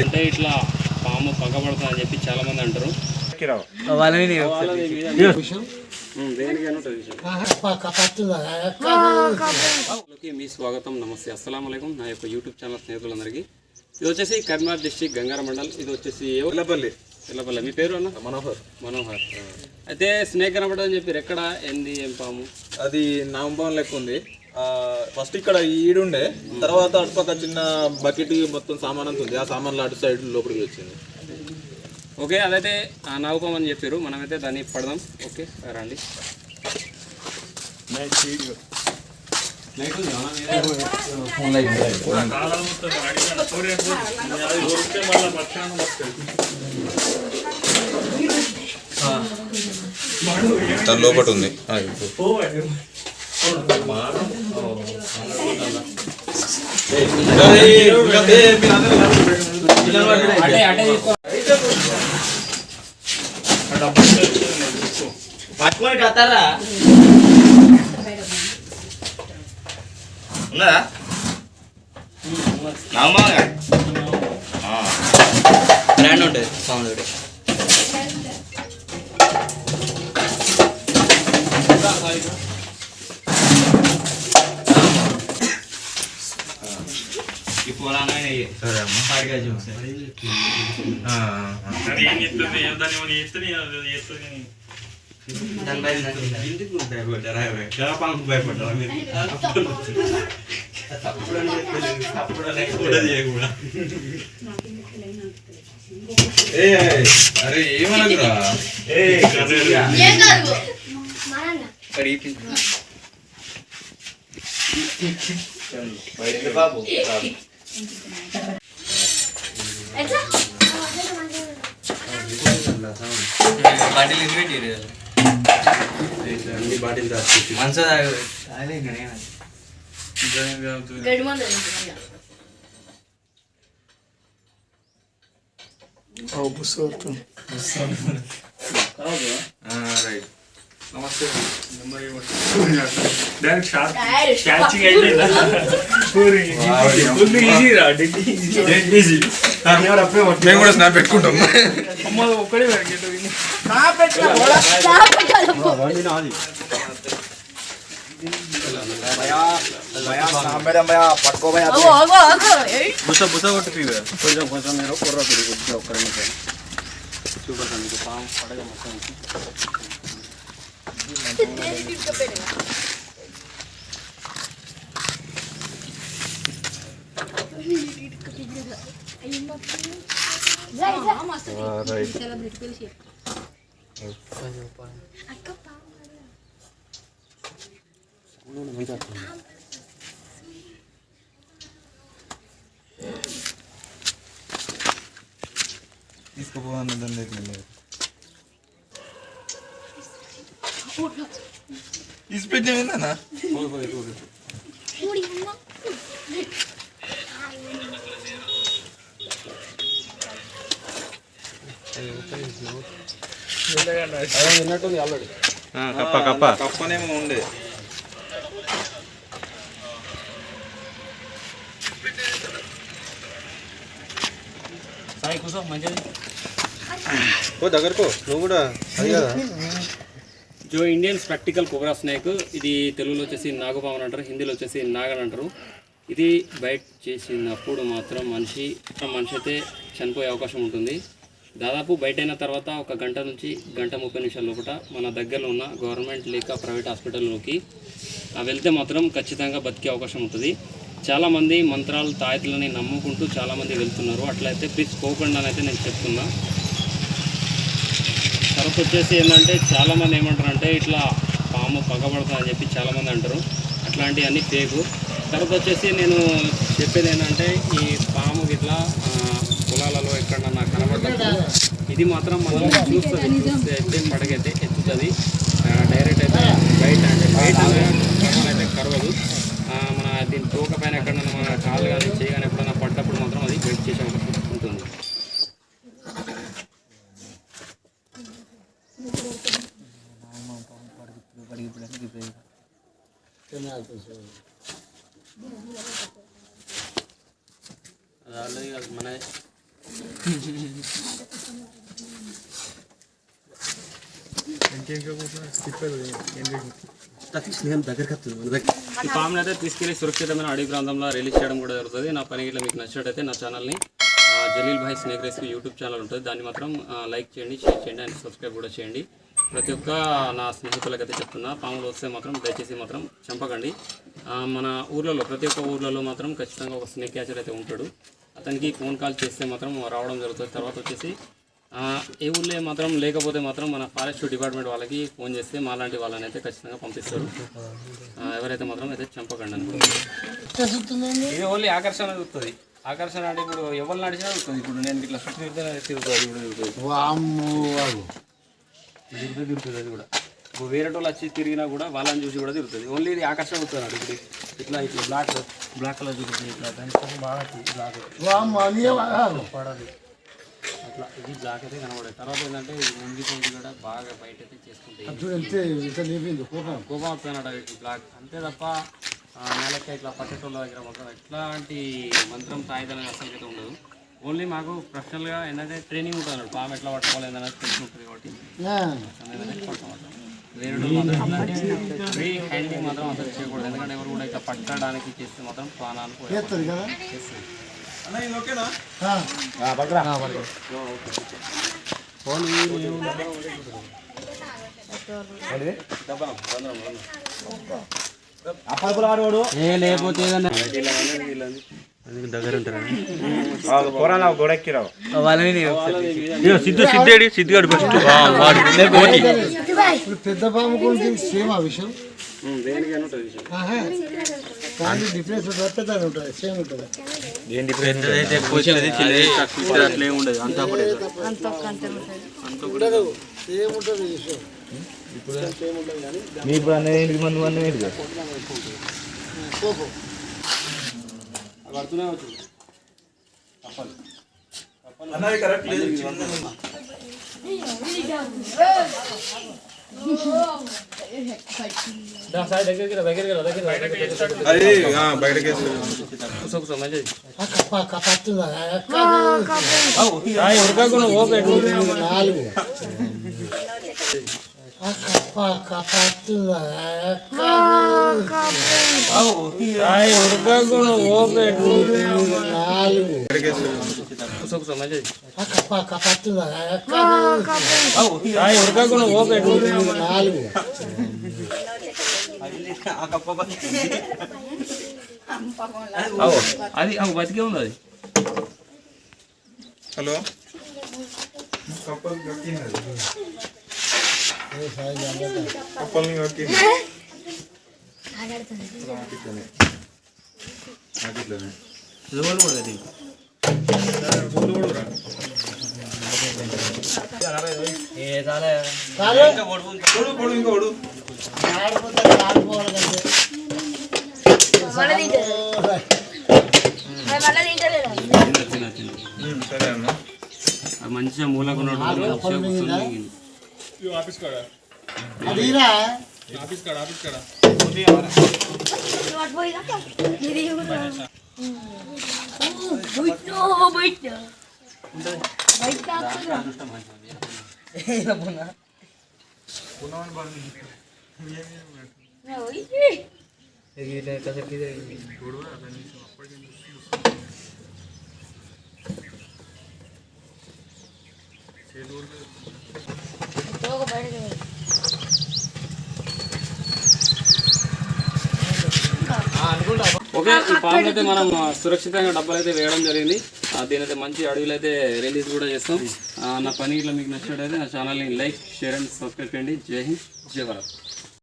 అంటే ఇట్లా పాము పగబడతా అని చెప్పి చాలా మంది అంటారు. మీ స్వాగతం, నమస్తే, అస్సలం అయికం. నా యొక్క యూట్యూబ్ ఛానల్ స్నేహితులందరికీ. ఇది వచ్చేసి కరీంనగర్ డిస్ట్రిక్ట్ గంగారం మండల్. ఇది వచ్చేసి ఎల్లపల్లి. మీ పేరు అన్న? మనోహర్. అయితే స్నేక్ కనబడదని చెప్పారు. ఎక్కడ ఏంది, ఏం పాము? అది నామపాము లెక్క ఉంది. ఫస్ట్ ఇక్కడ ఈడుండే, తర్వాత అటుపక్క చిన్న బకెట్ మొత్తం సామాన్ అంత ఉంది. ఆ సామాన్లు అటు సైడ్ లోపలికి వచ్చింది. ఓకే, అదైతే నాగుపాము అని చెప్పారు. మనమైతే దాన్ని పడదాం. ఓకే రండి. లోపల ఉంది. పట్టుకొని కత్తారా ఉన్నదా? బ్రాండ్ ఉంటుంది సౌండ్. ఇప్పుడు అరే ఏమనదురా బాబు బాటిల్ బాటిల్ మంచిగా రైట్. నమస్తే. డైరెక్ట్ క్యాచింగ్ అయితే మేము కూడా స్నాప్ పెట్టుకుంటాం. ఒక్కడే కొంచెం మీరు కుర్ర తిరిగి ఒక్క నిమిషం చూపండి. పాము పడగ మొత్తం తీసుకుపోవాలి దాని దగ్గర ఇసిపెట్టినా విన్నట్టుంది ఆల్రెడీ. కప్పనేమో ఉండే. సాయి కూర్చో మంచిది. దగ్గరకో నువ్వు కూడా. అది కదా జో ఇండియన్ స్పెక్టికల్ కోబ్రా స్నేక్. ఇది తెలుగులో వచ్చేసి నాగుపాము అంటారు, హిందీలో వచ్చేసి నాగన్ అంటారు. ఇది బైట్ చేసినప్పుడు మాత్రం మనిషి అయితే చనిపోయే అవకాశం ఉంటుంది. దాదాపు బయట అయిన తర్వాత ఒక గంట నుంచి గంట 30 నిమిషాల లోపల మన దగ్గరలో ఉన్న గవర్నమెంట్ లేక ప్రైవేట్ హాస్పిటల్లోకి వెళ్తే మాత్రం ఖచ్చితంగా బతికే అవకాశం ఉంటుంది. చాలామంది మంత్రాలు తాయతులని నమ్ముకుంటూ చాలామంది వెళ్తున్నారు. అట్లయితే ప్లీజ్ పోకుండా అయితే నేను చెప్తున్నా. తర్వాత వచ్చేసి ఏంటంటే చాలామంది ఏమంటారంటే ఇట్లా పాము పగబడతా అని చెప్పి చాలామంది అంటారు. అట్లాంటివన్నీ ఫేకు. తర్వాత వచ్చేసి నేను చెప్పేది ఏంటంటే ఈ పాము ఇట్లా పొలాలలో ఎక్కడన్నా కనబడ్డప్పుడు ఇది మాత్రం మనం చూస్తే అయితే పడగైతే ఎత్తుతుంది. డైరెక్ట్ అయితే బయట అయితే కరవదు. మన దీని తోక పైన ఎక్కడన్నా మన కాళ్ళు కానీ చేయి కానీ ఎప్పుడైనా పడ్డప్పుడు మాత్రం అది బయట చేసే అవకాశం ఉంటుంది. అది ఆల్రెడీ మన ఈ పాముని అయితే తీసుకెళ్లి సురక్షితమైన అడవి ప్రాంతంలో రిలీజ్ చేయడం కూడా జరుగుతుంది. నా పని ఇట్లా మీకు నచ్చినట్టయితే నా ఛానల్ని జలీల్ భాయ్ స్నేక్ రెస్క్యూ యూట్యూబ్ ఛానల్ ఉంటుంది, దాన్ని మాత్రం లైక్ చేయండి, షేర్ చేయండి అండ్ సబ్స్క్రైబ్ కూడా చేయండి. ప్రతి ఒక్క నా స్నేహితులకైతే చెప్తున్నా, పాములు వస్తే మాత్రం దయచేసి మాత్రం చంపకండి. మన ఊర్లలో ప్రతి ఒక్క ఊర్లలో మాత్రం ఖచ్చితంగా ఒక స్నేక్ క్యాచర్ అయితే ఉంటాడు. అతనికి ఫోన్ కాల్ చేస్తే మాత్రం రావడం జరుగుతుంది. తర్వాత వచ్చేసి ఏ ఊళ్ళో మాత్రం లేకపోతే మాత్రం మన ఫారెస్ట్ డిపార్ట్మెంట్ వాళ్ళకి ఫోన్ చేస్తే మాలాంటి వాళ్ళని అయితే ఖచ్చితంగా పంపిస్తారు. ఎవరైతే మాత్రం అయితే చంపకండి అనుకుంటున్నారు. ఇది ఓన్లీ ఆకర్షణ చూస్తుంది. ఆకర్షణ అంటే ఇప్పుడు ఎవరు నడిచినా చూస్తుంది. ఇప్పుడు నేను ఇట్లా చుట్టూ తిరుగుతుంది అది కూడా. ఇప్పుడు వేరే వాళ్ళు వచ్చి తిరిగినా కూడా వాళ్ళని చూసి కూడా తిరుగుతుంది. ఓన్లీ ఇది ఆకర్షణ అవుతున్నాడు. ఇప్పుడు ఇట్లా ఇట్లా బ్లాక్ కలర్ చూస్తుంది. ఇట్లా దాని బాగా పడదు అట్లా. ఇది బ్లాక్ అయితే కనబడదు. తర్వాత ఏంటంటే ఇది ముందు కూడా బాగా బయట అయితే చేసుకుంటాయి. కోపం వస్తున్నాడు ఇట్లా బ్లాక్ అంతే తప్ప నెలక్క ఇట్లా పట్టేటోళ్ళ దగ్గర మాత్రం ఎట్లాంటి మంత్రం తాయిదనం అసలు అయితే ఉండదు. ఓన్లీ మాకు ప్రొఫెషనల్గా ఏంటంటే ట్రైనింగ్ ఉంటుంది. పాము ఎట్లా పట్టుకోవాలి అనేది తెలిసి ఉంటుంది కాబట్టి వేరే మాత్రం ఫ్రీ హ్యాండింగ్ మాత్రం అసలు చేయకూడదు. ఎందుకంటే ఎవరు కూడా ఇట్లా పట్టడానికి చేస్తే మాత్రం ప్రాణాలు చేస్తుంది. లేకపోతే దగ్గర ఉంటారు సిద్ధిగాడు ఫస్ట్ పెద్ద పాము గురించి సేమ్ ఆ విషయం కానీ డిఫరెన్స్ పెద్దగా ఉంటుంది, సేమ్ ఉంటుంది. ఉండదు అంతా సేమ్ ఉంటుంది విషయం. పడుతూనే వచ్చు కప్పలు అది బతికే ఉంది. అది హలో మంచిగా మూలకున్నాడు. ఓకే, ఈ పాములు అయితే మనం సురక్షితంగా డబ్బాలు అయితే వేయడం జరిగింది. దీని అయితే మంచి అడవిలో అయితే రిలీజ్ కూడా చేస్తాం. నా పని ఇట్లా మీకు నచ్చినట్టయితే నా ఛానల్ని లైక్, షేర్ అండ్ సబ్స్క్రైబ్ చేయండి. జై హింద్, జై భారత్.